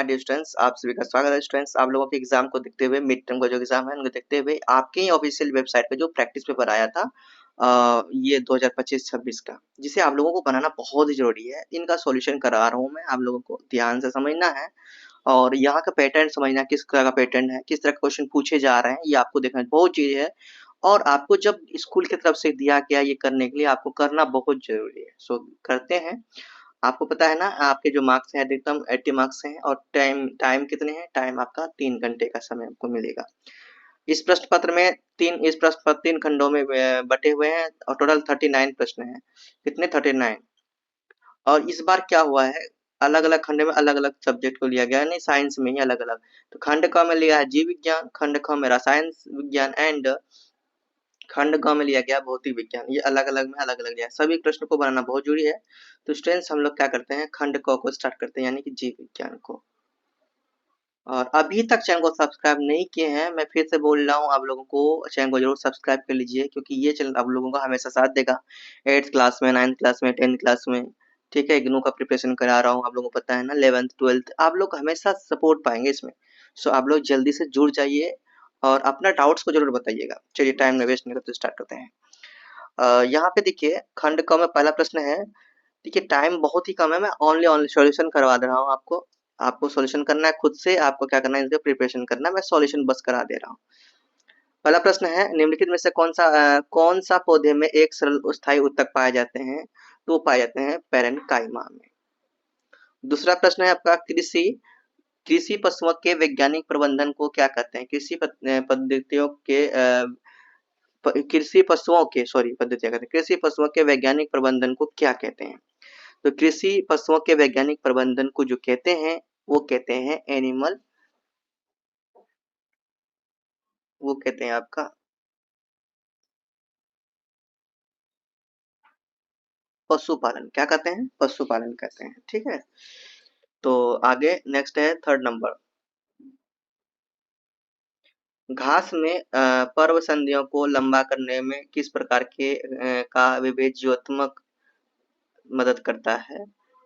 Dear students, आप सभी का स्वागत है। स्टूडेंट्स, आप लोगों के एग्जाम को देखते हुए, मिड टर्म का जो एग्जाम है उनको देखते हुए आपके ही ऑफिशियल वेबसाइट पे जो प्रैक्टिस पेपर आया था ये 2025-26 का, जिसे आप लोगों को बनाना बहुत ही जरूरी है। इनका सॉल्यूशन करा रहा हूँ मैं, आप लोगों को ध्यान से समझना है और यहाँ का पैटर्न समझना, किस तरह का पैटर्न है, किस तरह के क्वेश्चन पूछे जा रहे हैं, ये आपको देखना बहुत चीज है। और आपको जब स्कूल की तरफ से दिया गया ये करने के लिए, आपको करना बहुत जरूरी है। सो करते हैं। आपको पता है ना, आपके जो मार्क्स हैं अधिकतम 80 मार्क्स हैं और टाइम टाइम कितने हैं? टाइम आपका 3 घंटे का समय आपको मिलेगा। इस प्रश्न पत्र में इस प्रश्न पत्र 3 खंडों में बटे हुए हैं और टोटल 39 प्रश्न हैं। कितने? 39। और इस बार क्या हुआ है, अलग-अलग खंड में अलग-अलग सब्जेक्ट को लिया गया है, नहीं साइंस में ही अलग-अलग। तो खंड क में लिया है जीव विज्ञान, खंड ख में रसायन विज्ञान एंड खंड ग में लिया गया भौतिक विज्ञान। ये अलग-अलग में अलग-अलग लिया है। सभी प्रश्न को बनाना बहुत जरूरी है। तो स्टूडेंट्स, हम लोग क्या करते हैं, खंड क को स्टार्ट करते हैं, यानी कि जीव विज्ञान को। और अभी तक चैनल को सब्सक्राइब नहीं किए हैं, मैं फिर से बोल रहा हूँ, आप लोगों को चैनल को जरूर सब्सक्राइब कर लीजिए, क्योंकि ये चैनल आप लोगों का हमेशा साथ देगा। 8th क्लास में, 9th क्लास में, 10th क्लास में, ठीक है। इग्नू का प्रिपरेशन करा रहा हूँ, आप लोगों को पता है ना। 11th 12th आप लोग हमेशा सपोर्ट पाएंगे इसमें। सो आप लोग जल्दी से जुड़ जाइए और अपना डाउट्स को जरूर बताइएगा। चलिए, टाइम न वेस्ट नहीं करते, स्टार्ट करते हैं। यहाँ पे देखिए, खंड क में पहला प्रश्न है। देखिए, टाइम बहुत ही कम है, मैं ओनली सॉल्यूशन करवा दे रहा हूँ आपको। आपको सॉल्यूशन करना है खुद से, आपको क्या करना है, इसका प्रिपरेशन करना है, मैं सॉल्यूशन बस करा दे रहा हूँ। पहला प्रश्न है, निम्नलिखित में से कौन सा पौधे में एक सरल स्थायी उत्तक पाए जाते हैं? तो वो पाए जाते हैं पैरेन्काइमा में। दूसरा प्रश्न है आपका, कृषि पशुओं के वैज्ञानिक प्रबंधन को क्या कहते हैं? पद्धतियों के कृषि पशुओं के सॉरी पद्धतियां कहते हैं, कृषि पशुओं के वैज्ञानिक प्रबंधन को क्या कहते हैं? तो कृषि पशुओं के वैज्ञानिक प्रबंधन को जो कहते हैं, वो कहते हैं एनिमल, वो कहते हैं आपका पशुपालन। क्या कहते हैं? पशुपालन कहते हैं, ठीक है। तो आगे नेक्स्ट है थर्ड नंबर। घास में पर्व संधियों को लंबा करने में किस प्रकार के का विभेज्योत्मक मदद करता है?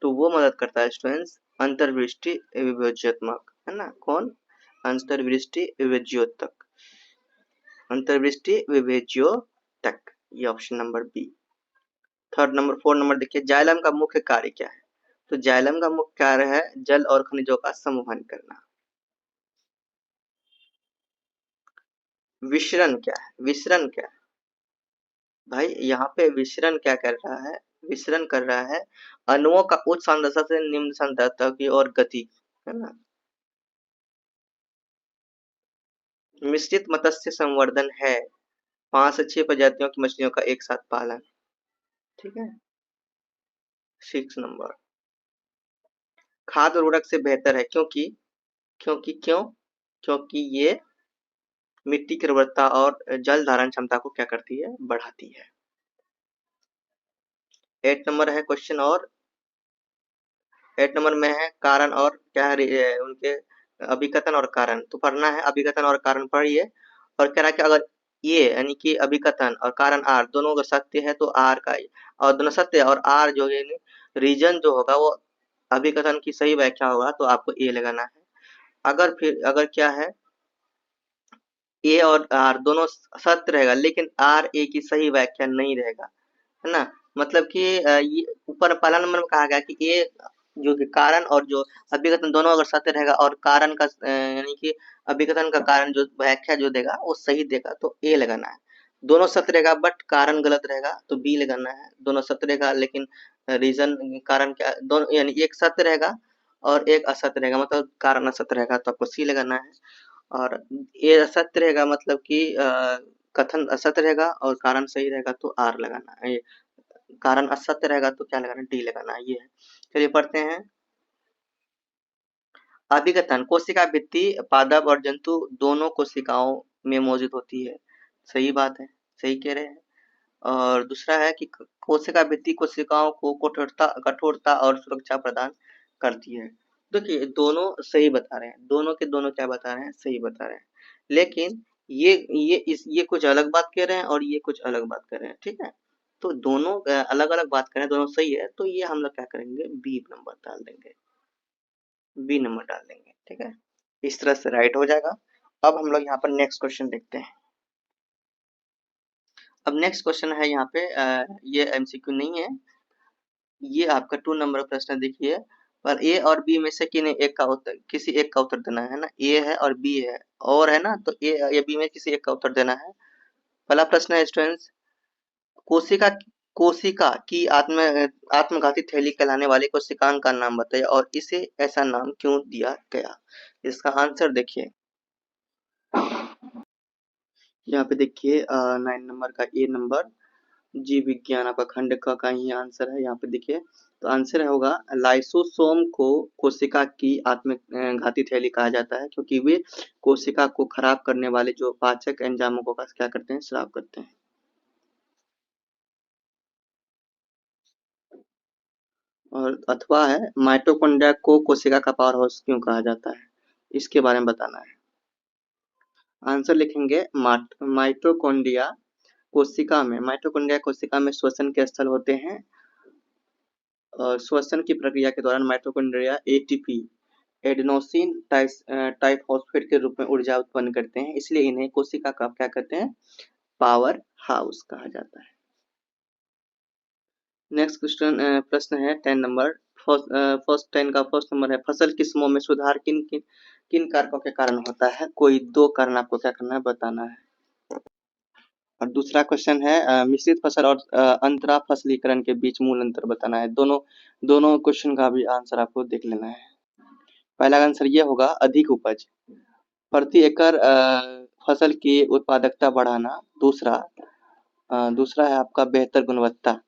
तो वो मदद करता है स्टूडेंट्स अंतर्वृष्टि विभेज्योत्मक, है ना। कौन? अंतर्वृष्टि विभेज्योतक, अंतर्वृष्टि विभेज्योतक, ये option number b. Third number, 4 number देखिए, जाइलम का मुख्य कार्य क्या है? तो जाइलम का मुख्य कार्य है जल और खनिजों का संवहन करना। विसरण क्या है? विसरण क्या है भाई? यहाँ पे विसरण क्या कर रहा है? विसरण कर रहा है अणुओं का उच्च सांद्रता से निम्न सांद्रता की ओर गति, है ना। मिश्रित मत्स्य संवर्धन है 5 से 6 प्रजातियों की मछलियों का एक साथ पालन, ठीक है। 6 नंबर, खाद उर्वरक से बेहतर है क्योंकि क्यों क्योंकि ये मिट्टी की उर्वरता और जल धारण क्षमता को क्या करती है? बढ़ाती है। 8 नंबर है क्वेश्चन, और 8 नंबर में है कारण और क्या है उनके अभिकथन और कारण। तो पढ़ना है, अभिकथन और कारण पढ़िए। और कह रहा है कि अगर ये यानी कि अभिकथन और कारण आर दोनों अगर सत्य है तो आर का, और दोनों सत्य है और आर जो है रीजन जो होगा वो अभिकथन की सही व्याख्या होगा, तो आपको ए लगाना है। अगर क्या है, ए और आर दोनों सत्य रहेगा लेकिन आर ए की सही व्याख्या नहीं रहेगा, है ना। मतलब कि ये ऊपर पहला नंबर में कहा गया कि ए जो कि कारण और जो अभिकथन दोनों अगर सत्य रहेगा और कारण का यानी कि अभिकथन का कारण जो व्याख्या जो देगा वो सही देगा, तो ए लगाना है। दोनों सत्य रहेगा बट कारण गलत रहेगा, तो बी लगाना है। दोनों सत्य रहेगा लेकिन रीजन कारण क्या, दोनों यानी एक सत्य रहेगा और एक असत्य रहेगा, मतलब कारण असत्य रहेगा, तो आपको सी लगाना है। और ये असत्य रहेगा मतलब कि कथन असत्य रहेगा और कारण सही रहेगा, तो आर लगाना है। कारण असत्य रहेगा तो क्या लगाना है? डी लगाना है। ये है। चलिए पढ़ते हैं। अभिकथन, कोशिका भित्ति पादप और जंतु दोनों कोशिकाओं में मौजूद होती है। सही बात है, सही कह रहे हैं। और दूसरा है कि कोशिका भित्ति कोशिकाओं को कठोरता कठोरता और सुरक्षा प्रदान करती है। देखिए, दोनों सही बता रहे हैं, दोनों के दोनों क्या बता रहे हैं? सही बता रहे हैं। लेकिन ये कुछ अलग बात कह रहे हैं और ये कुछ अलग बात कर रहे हैं, ठीक है। तो दोनों अलग अलग बात कर रहे हैं, दोनों सही है, तो ये हम लोग क्या करेंगे? बी नंबर डाल देंगे। बी नंबर डाल देंगे, ठीक है। इस तरह से राइट हो जाएगा। अब हम लोग यहाँ पर नेक्स्ट क्वेश्चन देखते हैं। अब नेक्स्ट क्वेश्चन है यहाँ पे ये एमसीक्यू नहीं है, ये आपका 2 नंबर का प्रश्न देखिए। पर ए और बी में से एक का उत्तर, किसी एक का उत्तर देना है ना। ए है और बी है और है ना, तो ए या बी में किसी एक का उत्तर देना है। पहला प्रश्न है स्टूडेंट्स, कोशिका कोशिका की आत्मघाती थैली कहलाने वाली कोशिकांग का नाम बताइए और इसे ऐसा नाम क्यों दिया गया। इसका आंसर देखिए, यहाँ पे देखिए 9 नंबर का ए नंबर, जीव विज्ञान आपका खंड का ही आंसर है। यहाँ पे देखिए, तो आंसर होगा लाइसोसोम को कोशिका की आत्मघाती थैली कहा जाता है, क्योंकि वे कोशिका को खराब करने वाले जो पाचक एंजाइमों को क्या करते हैं, स्राव करते हैं। और अथवा है माइटोकॉन्ड्रिया को कोशिका का पावर हाउस क्यों कहा जाता है, इसके बारे में बताना है। आंसर लिखेंगे माइटोकॉन्ड्रिया कोशिका में श्वसन के स्थल होते हैं और श्वसन की प्रक्रिया के दौरान माइटोकॉन्ड्रिया एटीपी एडेनोसिन ट्राइफॉस्फेट के रूप में ऊर्जा उत्पन्न करते हैं, इसलिए इन्हें कोशिका का क्या कहते हैं, पावर हाउस कहा जाता है। नेक्स्ट क्वेश्चन प्रश्न है 10 नंबर, फर्स्ट 10 का फर्स्ट नंबर है, फसल किस्मों में सुधार किन किन किन कारकों के कारण होता है, कोई 2 कारण आपको क्या करना है, बताना है। और दूसरा क्वेश्चन है मिश्रित फसल और अंतरा फसलीकरण के बीच मूल अंतर बताना है। दोनों दोनों क्वेश्चन का भी आंसर आपको देख लेना है। पहला आंसर ये होगा अधिक उपज, प्रति एकड़ फसल की उत्पादकता बढ़ाना। दूसरा है आपका बेहतर गुणवत्ता,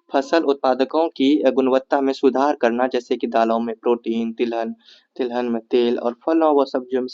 फसल उत्पादकों की गुणवत्ता में सुधार करना, जैसे कि दालों में प्रोटीन, तिलहन तिलहन में तेल और फलों व सब्जियों में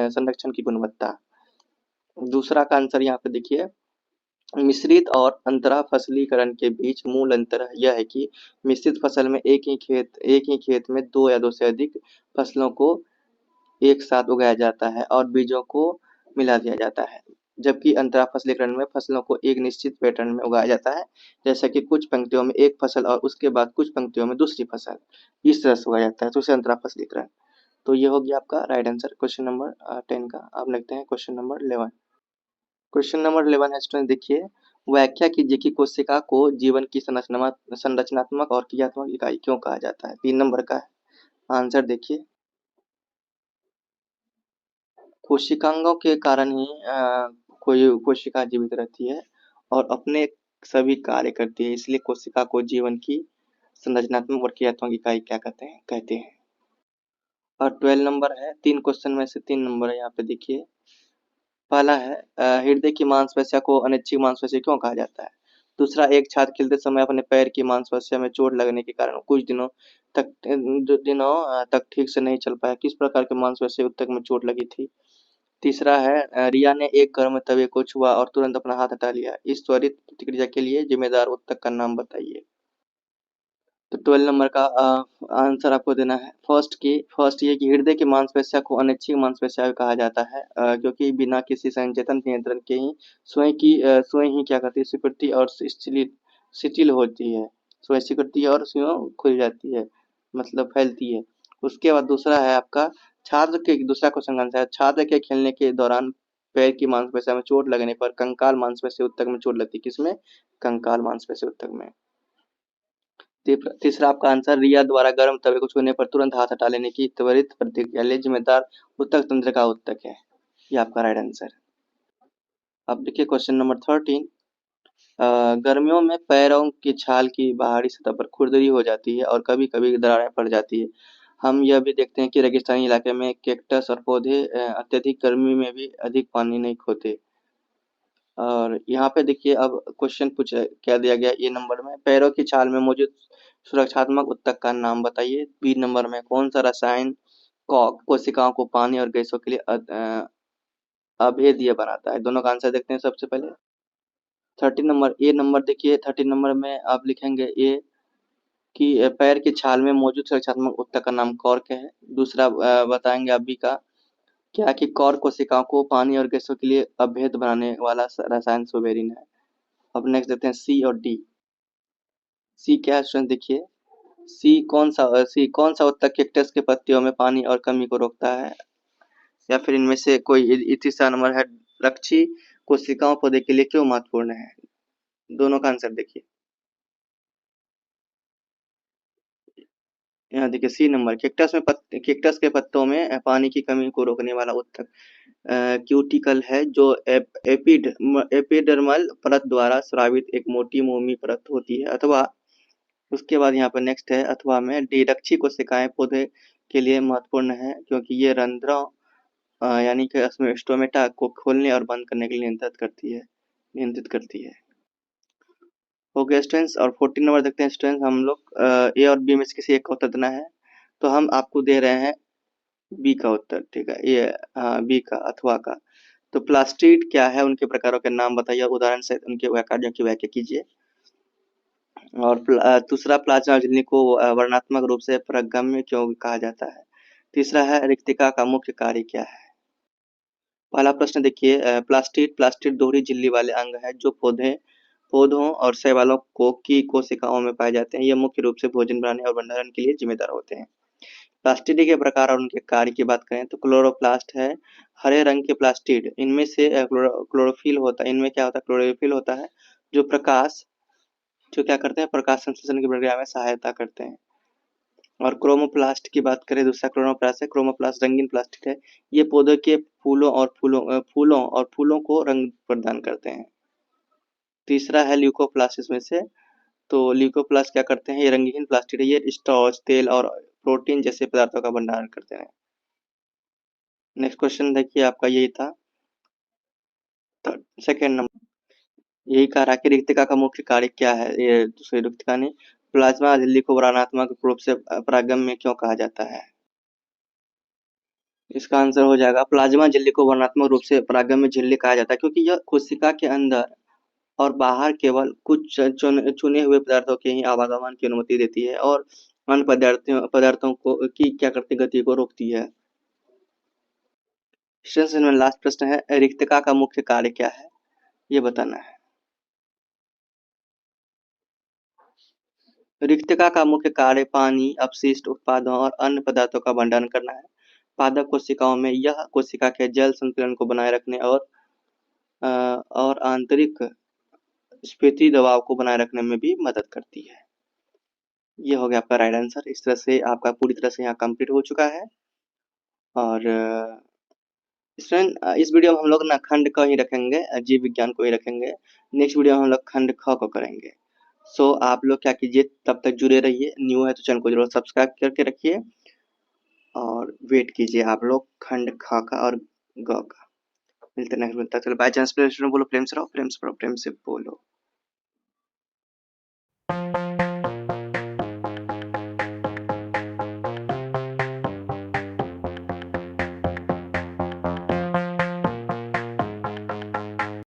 संरक्षण की गुणवत्ता। दूसरा का आंसर यहाँ पे देखिए, मिश्रित और अंतरा फसलीकरण के बीच मूल अंतर यह है कि मिश्रित फसल में एक ही खेत में 2 या 2 से अधिक फसलों को एक साथ उगाया जाता है और बीजों को मिला दिया जाता है, जबकि अंतरा फसलीकरण में फसलों को एक निश्चित पैटर्न में उगाया जाता है, जैसे कि कुछ पंक्तियों में एक फसल और उसके बाद कुछ पंक्तियों में दूसरी फसल, इस तरह से उगाया जाता है, तो उसे अंतरा फसलीकरण। तो ये हो गया आपका राइट आंसर क्वेश्चन नंबर 10 का। अब लिखते हैं क्वेश्चन नंबर 11। क्वेश्चन नंबर 11 है स्टूडेंट देखिए, व्याख्या कीजिए कि कोशिका को जीवन की संरचनात्मक और क्रियात्मक इकाई क्यों कहा जाता है। 3 नंबर का है। आंसर देखिए, कोशिकांगों के कारण ही कोई कोशिका जीवित रहती है और अपने सभी कार्य करती है, इसलिए कोशिका को जीवन की संरचनात्मक और क्रियात्मक इकाई क्या कहते हैं। और 12 नंबर है, 3 क्वेश्चन में से 3 नंबर है यहाँ पे देखिए। पहला है हृदय की मांसपेशियों को अनिच्छिक मांसपेशी क्यों कहा जाता है। दूसरा, एक छात्र खेलते समय अपने पैर की मांसपेशियों में चोट लगने के कारण कुछ दिनों तक ठीक से नहीं चल पाया, किस प्रकार की मांसपेशी ऊतक में चोट लगी थी। तीसरा है रिया ने एक गर्म तवे को छुआ और तुरंत अपना हाथ हटा लिया, इस त्वरित प्रतिक्रिया के लिए जिम्मेदार ऊतक का नाम बताइए। तो 12 नंबर का आंसर आपको देना है। फर्स्ट ये कि हृदय की मांसपेशियों को अनिच्छिक मांसपेशियां कहा जाता है, क्योंकि बिना किसी संचेतन नियंत्रण के ही स्वयं ही क्या करती है, स्वीकृति और शिथिल होती है, स्वयं स्वीकृति और स्वयं खुल जाती है, मतलब फैलती है। उसके बाद दूसरा है आपका, दूसरा क्वेश्चन आंसर है, छात्र के खेलने के दौरान पैर की मांसपेशियों में चोट लगने पर कंकाल मांसपेशी ऊतक में चोट लगती है, किसमें, कंकाल मांसपेशी ऊतक में। तीसरा आपका आंसर, रिया द्वारा गर्म तवे को छूने पर तुरंत हाथ हटा लेने की त्वरित प्रतिक्रिया लिए जिम्मेदार ऊतक तंत्र का ऊतक है, ये आपका राइट आंसर। अब देखिए क्वेश्चन नंबर 13। गर्मियों में पैरों की छाल की बाहरी सतह पर खुरदरी हो जाती है और कभी कभी दरारें पड़ जाती है। हम यह भी देखते हैं कि रेगिस्तानी इलाके में कैक्टस और पौधे अत्यधिक गर्मी में भी अधिक पानी नहीं खोते। और यहाँ पे देखिए, अब क्वेश्चन क्या दिया गया, ए नंबर में पैरों की छाल में मौजूद सुरक्षात्मक ऊतक का नाम बताइए। बी नंबर में कौन सा रसायन कोशिकाओं को पानी और गैसों के लिए अभेद्य बनाता है। दोनों का आंसर देखते हैं सबसे पहले। 13 नंबर में आप लिखेंगे ए कि पैर की छाल में मौजूद सुरक्षात्मक ऊतक का नाम कॉर्क है। दूसरा बताएंगे आप बी का, क्या कि कॉर्क कोशिकाओं को पानी और गैसों के लिए अभेद्य बनाने वाला रसायन सोबेरिन है। अब नेक्स्ट देखते हैं सी और डी। सी क्या है स्टूडेंट देखिए, सी कौन सा उत्तक कैक्टस के पत्तियों में पानी और कमी को रोकता है? या फिर इनमें से कोई तीसरा नंबर है, रक्षी कोशिकाओं पौधे के लिए क्यों महत्वपूर्ण है? दोनों का आंसर देखिए। यहाँ देखिए सी नंबर, कैक्टस के पत्तों में पानी की कमी को रोकने वाला उत्तक क्यूटिकल है, जो एपिडर्मल परत द्वारा स्रावित एक मोटी मोमी परत होती है। अथवा उसके बाद यहाँ पर नेक्स्ट है, अथवा में डी, रक्षी कोशिकाएं पौधे के लिए महत्वपूर्ण है क्योंकि ये रंध्रों यानी कि उसमें स्टोमेटा को खोलने और बंद करने के लिए नियंत्रित करती है। हो गया स्टूडेंट्स। और 14 नंबर देखते हैं स्टूडेंट्स, हम लोग ए और बी में से किसी एक का उत्तर देना है। तो हम आपको दे रहे हैं बी का उत्तर, ठीक है, ये बी का, अथवा का। तो प्लास्टिड क्या है, उनके प्रकारों के नाम बताइए, उदाहरण से उनके कार्यों की व्याख्या कीजिए। और दूसरा, प्लाज्मा झिल्ली को वर्णनात्मक रूप से परगम्य क्यों कहा जाता है? तीसरा है, रिक्तिका का मुख्य कार्य क्या है? पहला प्रश्न देखिए, प्लास्टिड दोहरी झिल्ली वाले अंग है जो पौधों और शैवालों की कोशिकाओं में पाए जाते हैं। ये मुख्य रूप से भोजन बनाने और भंडारण के लिए जिम्मेदार होते हैं। प्लास्टिड के प्रकार और उनके कार्य की बात करें तो क्लोरोप्लास्ट है, हरे रंग के प्लास्टिड, इनमें से क्लोरोफिल होता है। इनमें क्या होता है? क्लोरोफिल होता है, जो जो क्या करते हैं, प्रकाश संश्लेषण की प्रक्रिया में सहायता करते हैं। और क्रोमोप्लास्ट की बात करें, दूसरा क्रोमोप्लास्ट है, क्रोमोप्लास्ट रंगीन प्लास्टिक है। ये पौधे के फूलों को रंग प्रदान करते हैं। तीसरा है ल्यूकोप्लास्ट इसमें से। तो ल्यूकोप्लास्ट क्या करते हैं? ये रंगीन प्लास्टिक है, ये स्टार्च, तेल और प्रोटीन जैसे पदार्थों का भंडारण करते हैं। नेक्स्ट क्वेश्चन देखिए, आपका यही था सेकेंड नंबर, यही कह रहा कि रिक्तिका का मुख्य कार्य क्या है? ये दूसरी रिक्तिका ने प्लाज्मा झिल्ली को वर्णनात्मक रूप से परागम्य क्यों कहा जाता है? इसका आंसर हो जाएगा, प्लाज्मा झिल्ली को वर्णनात्मक रूप से परागम्य झिल्ली कहा जाता है क्योंकि यह कोशिका के अंदर और बाहर केवल कुछ चुने हुए पदार्थों के ही आवागमन की अनुमति देती है और अन्य पदार्थों को की क्या करती गति को रोकती है। स्टूडेंट्स, इनमें लास्ट प्रश्न है, रिक्तिका का मुख्य कार्य क्या है? ये बताना है। रिक्तिका का मुख्य कार्य पानी, अपशिष्ट उत्पादों और अन्य पदार्थों का भंडारण करना है। पादप कोशिकाओं में यह कोशिका के जल संतुलन को बनाए रखने और आंतरिक स्फीति दबाव को बनाए रखने में भी मदद करती है। ये हो गया आपका राइट आंसर। इस तरह से आपका पूरी तरह से यहाँ कंप्लीट हो चुका है। और स्टूडेंट, इस वीडियो में हम लोग ना खंड क ही रखेंगे, जीव विज्ञान को ही रखेंगे। नेक्स्ट वीडियो में हम लोग खंड ख को करेंगे। सो आप लोग क्या कीजिए, तब तक जुड़े रहिए। न्यू है तो चैनल को जरूर सब्सक्राइब करके रखिए और वेट कीजिए आप लोग खंड ख का और ग का। मिलते हैं नेक्स्ट वीडियो तक। चलो बाय चांस, बोलो प्रेम से रहो, प्रेम से रहो, प्रेम से बोलो।